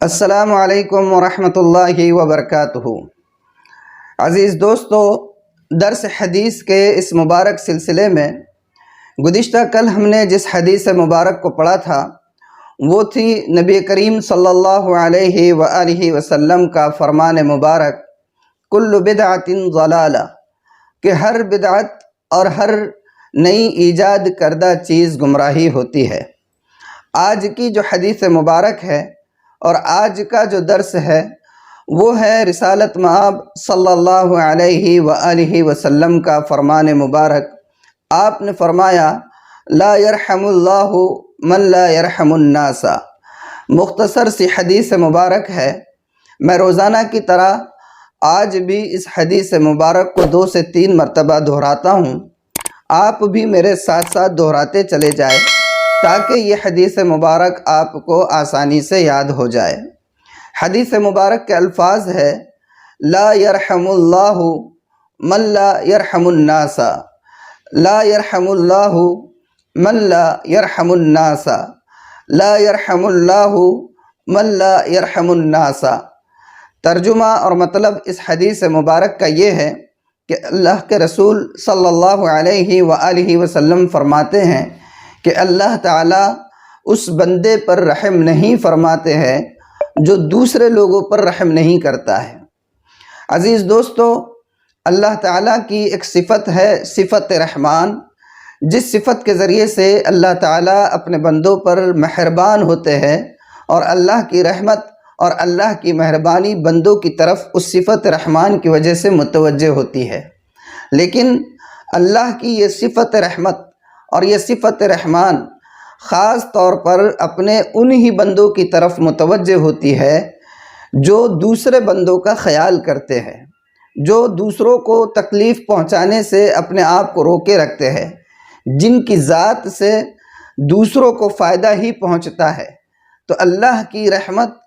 السلام علیکم ورحمۃ اللہ وبرکاتہ۔ عزیز دوستو، درس حدیث کے اس مبارک سلسلے میں گزشتہ کل ہم نے جس حدیث مبارک کو پڑھا تھا وہ تھی نبی کریم صلی اللہ علیہ وآلہ وسلم کا فرمان مبارک کل بدعۃ ضلالہ، کہ ہر بدعت اور ہر نئی ایجاد کردہ چیز گمراہی ہوتی ہے۔ آج کی جو حدیث مبارک ہے اور آج کا جو درس ہے وہ ہے رسالت مآب صلی اللہ علیہ وآلہ وسلم کا فرمان مبارک۔ آپ نے فرمایا لا یرحم اللہ من لا یرحم الناس۔ مختصر سی حدیث مبارک ہے، میں روزانہ کی طرح آج بھی اس حدیث مبارک کو 2 سے 3 مرتبہ دہراتا ہوں، آپ بھی میرے ساتھ ساتھ دہراتے چلے جائیں تاکہ یہ حدیث مبارک آپ کو آسانی سے یاد ہو جائے۔ حدیث مبارک کے الفاظ ہے لا یرحم اللہ من لا یرحم الناس، لا یرحم اللہ من لا یرحم الناس، لا یرحم اللہ من لا یرحم الناس۔ ترجمہ اور مطلب اس حدیث مبارک کا یہ ہے کہ اللہ کے رسول صلی اللہ علیہ وآلہ وسلم فرماتے ہیں کہ اللہ تعالیٰ اس بندے پر رحم نہیں فرماتے ہیں جو دوسرے لوگوں پر رحم نہیں کرتا ہے۔ عزیز دوستو، اللہ تعالیٰ کی ایک صفت ہے صفت رحمان، جس صفت کے ذریعے سے اللہ تعالیٰ اپنے بندوں پر مہربان ہوتے ہیں اور اللہ کی رحمت اور اللہ کی مہربانی بندوں کی طرف اس صفت رحمان کی وجہ سے متوجہ ہوتی ہے۔ لیکن اللہ کی یہ صفت رحمت اور یہ صفت رحمان خاص طور پر اپنے انہی بندوں کی طرف متوجہ ہوتی ہے جو دوسرے بندوں کا خیال کرتے ہیں، جو دوسروں کو تکلیف پہنچانے سے اپنے آپ کو روکے رکھتے ہیں، جن کی ذات سے دوسروں کو فائدہ ہی پہنچتا ہے۔ تو اللہ کی رحمت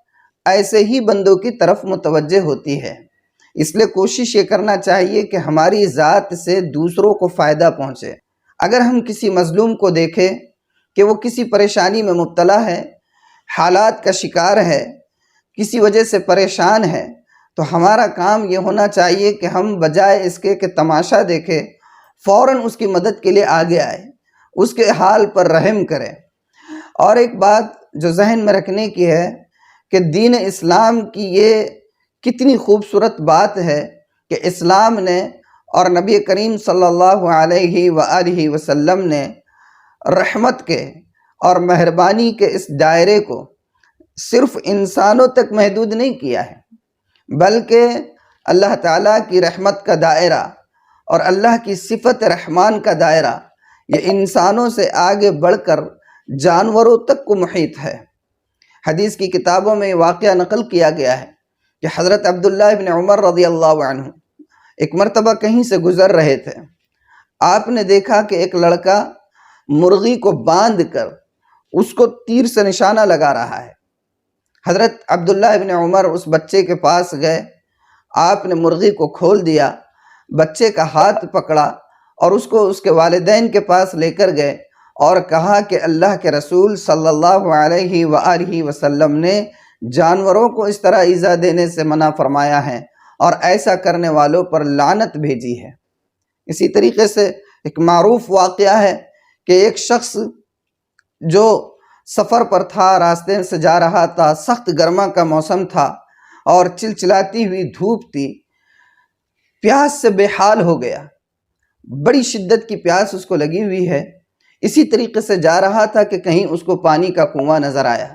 ایسے ہی بندوں کی طرف متوجہ ہوتی ہے۔ اس لیے کوشش یہ کرنا چاہیے کہ ہماری ذات سے دوسروں کو فائدہ پہنچے۔ اگر ہم کسی مظلوم کو دیکھیں کہ وہ کسی پریشانی میں مبتلا ہے، حالات کا شکار ہے، کسی وجہ سے پریشان ہے، تو ہمارا کام یہ ہونا چاہیے کہ ہم بجائے اس کے کہ تماشا دیکھیں، فوراً اس کی مدد کے لیے آگے آئے، اس کے حال پر رحم کریں۔ اور ایک بات جو ذہن میں رکھنے کی ہے کہ دین اسلام کی یہ کتنی خوبصورت بات ہے کہ اسلام نے اور نبی کریم صلی اللہ علیہ وآلہ وسلم نے رحمت کے اور مہربانی کے اس دائرے کو صرف انسانوں تک محدود نہیں کیا ہے، بلکہ اللہ تعالیٰ کی رحمت کا دائرہ اور اللہ کی صفت رحمان کا دائرہ یہ انسانوں سے آگے بڑھ کر جانوروں تک کو محیط ہے۔ حدیث کی کتابوں میں یہ واقعہ نقل کیا گیا ہے کہ حضرت عبداللہ بن عمر رضی اللہ عنہ ایک مرتبہ کہیں سے گزر رہے تھے۔ آپ نے دیکھا کہ ایک لڑکا مرغی کو باندھ کر اس کو تیر سے نشانہ لگا رہا ہے۔ حضرت عبداللہ بن عمر اس بچے کے پاس گئے، آپ نے مرغی کو کھول دیا، بچے کا ہاتھ پکڑا اور اس کو اس کے والدین کے پاس لے کر گئے اور کہا کہ اللہ کے رسول صلی اللہ علیہ وآلہ وسلم نے جانوروں کو اس طرح ایذا دینے سے منع فرمایا ہے اور ایسا کرنے والوں پر لعنت بھیجی ہے۔ اسی طریقے سے ایک معروف واقعہ ہے کہ ایک شخص جو سفر پر تھا، راستے سے جا رہا تھا، سخت گرما کا موسم تھا اور چلچلاتی ہوئی دھوپ تھی، پیاس سے بے حال ہو گیا، بڑی شدت کی پیاس اس کو لگی ہوئی ہے۔ اسی طریقے سے جا رہا تھا کہ کہیں اس کو پانی کا کنواں نظر آیا،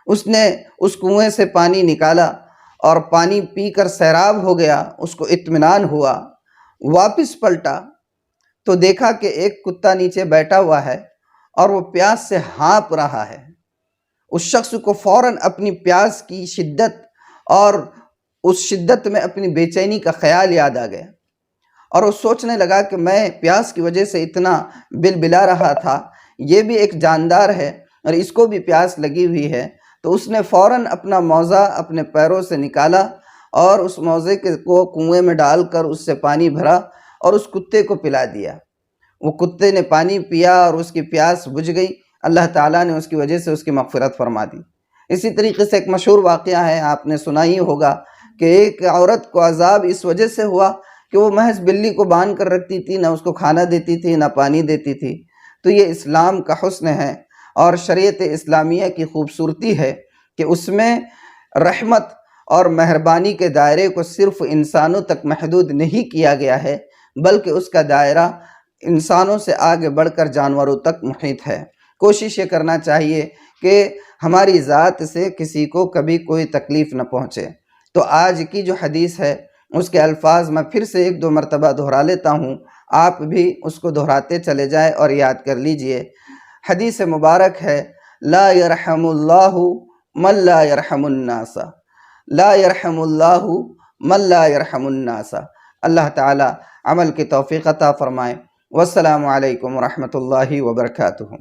اس نے اس کنویں سے پانی نکالا اور پانی پی کر سیراب ہو گیا، اس کو اطمینان ہوا، واپس پلٹا تو دیکھا کہ ایک کتا نیچے بیٹھا ہوا ہے اور وہ پیاس سے ہانپ رہا ہے۔ اس شخص کو فوراً اپنی پیاس کی شدت اور اس شدت میں اپنی بے چینی کا خیال یاد آ گیا اور وہ سوچنے لگا کہ میں پیاس کی وجہ سے اتنا بلبلا رہا تھا، یہ بھی ایک جاندار ہے اور اس کو بھی پیاس لگی ہوئی ہے۔ تو اس نے فوراً اپنا موزہ اپنے پیروں سے نکالا اور اس موزے کو کنویں میں ڈال کر اس سے پانی بھرا اور اس کتے کو پلا دیا۔ وہ کتے نے پانی پیا اور اس کی پیاس بجھ گئی، اللہ تعالیٰ نے اس کی وجہ سے اس کی مغفرت فرما دی۔ اسی طریقے سے ایک مشہور واقعہ ہے، آپ نے سنا ہی ہوگا کہ ایک عورت کو عذاب اس وجہ سے ہوا کہ وہ محض بلی کو باندھ کر رکھتی تھی، نہ اس کو کھانا دیتی تھی نہ پانی دیتی تھی۔ تو یہ اسلام کا حسن ہے اور شریعت اسلامیہ کی خوبصورتی ہے کہ اس میں رحمت اور مہربانی کے دائرے کو صرف انسانوں تک محدود نہیں کیا گیا ہے، بلکہ اس کا دائرہ انسانوں سے آگے بڑھ کر جانوروں تک محیط ہے۔ کوشش یہ کرنا چاہیے کہ ہماری ذات سے کسی کو کبھی کوئی تکلیف نہ پہنچے۔ تو آج کی جو حدیث ہے اس کے الفاظ میں پھر سے 1-2 مرتبہ دہرا لیتا ہوں، آپ بھی اس کو دہراتے چلے جائیں اور یاد کر لیجئے۔ حدیث مبارک ہے، لا یرحم اللہ من لا یرحم الناس، لا یرحم اللہ من لا یرحم الناس۔ اللہ تعالی عمل کی توفیق عطا فرمائے۔ والسلام علیکم ورحمۃ اللہ وبرکاتہ۔